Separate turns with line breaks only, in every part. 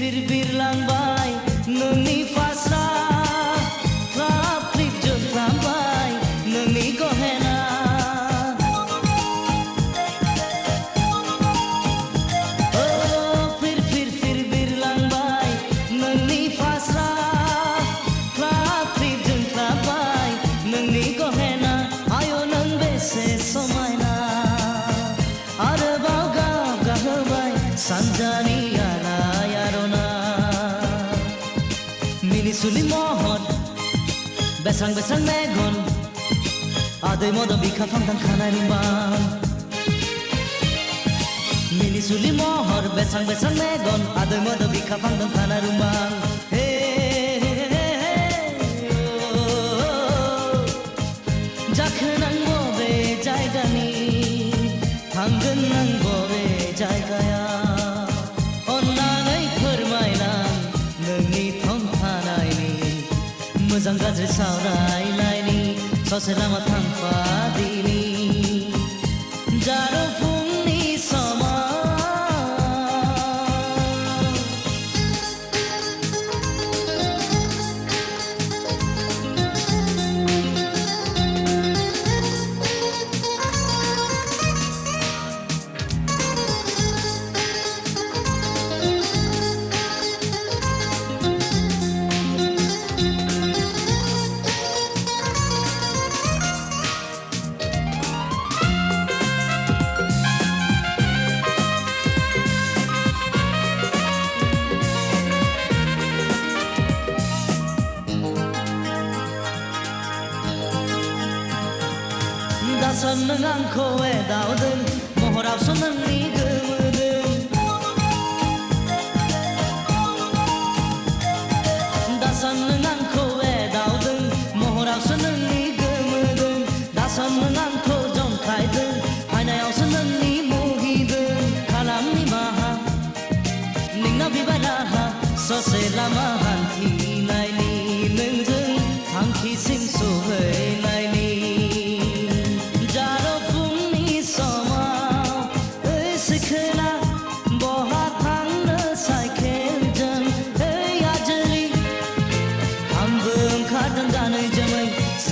फिर बिरलांबाय नोंनि फास्रा क्लाब क्लिप जोंख्लाबबाय नोंनि गहेना फिर बिरलांबाय नोंनि फास्रा क्लाब क्लिप जोंख्लाबबाय नोंनि गहेना आय' नों बेसे समायना आरोबाव गाब गाहोबाय सानजानि Minisuli mohon besang megon Adoy modo bika pangkang kanay rumbang Minisuli mohon besang megon Adoy modo bika pangkang kanay rumbang Jakhan ang bobe jaygani Hanggan ang bobe jaygaya Onnanay फोरमायनां नोंनि मोजां गाज्रि सावरायलायनि ससे लामा थांफादिनि जारौ फुंनि समाव दासान नों आंखौ एदावदों महरावसो नोंनि गोमोदों दासान नों आंखौ एदावदों महरावसो नोंनि गोमोदों दासान नों आंखौ जंखायदों आयनायावसो नोंनि मुहिदों खालामनि माहा नोंनाव बिबाय राहा ससे लामा हान्थिनायनि नोंजों थांखिसिम सहैनायनि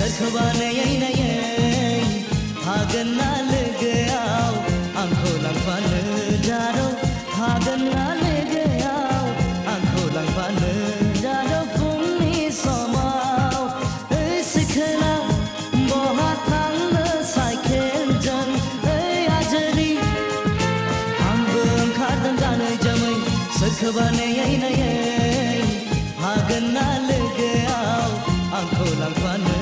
सोरखौबा नायै नायै हागोन ना लोगोआव आंखौ लांफानो जारौ हागोन ना लोगोआव आंखौ लांफानो जारौ गोसोबानो यैनायै हागोन ना लोगोआव आंखौ लांफानो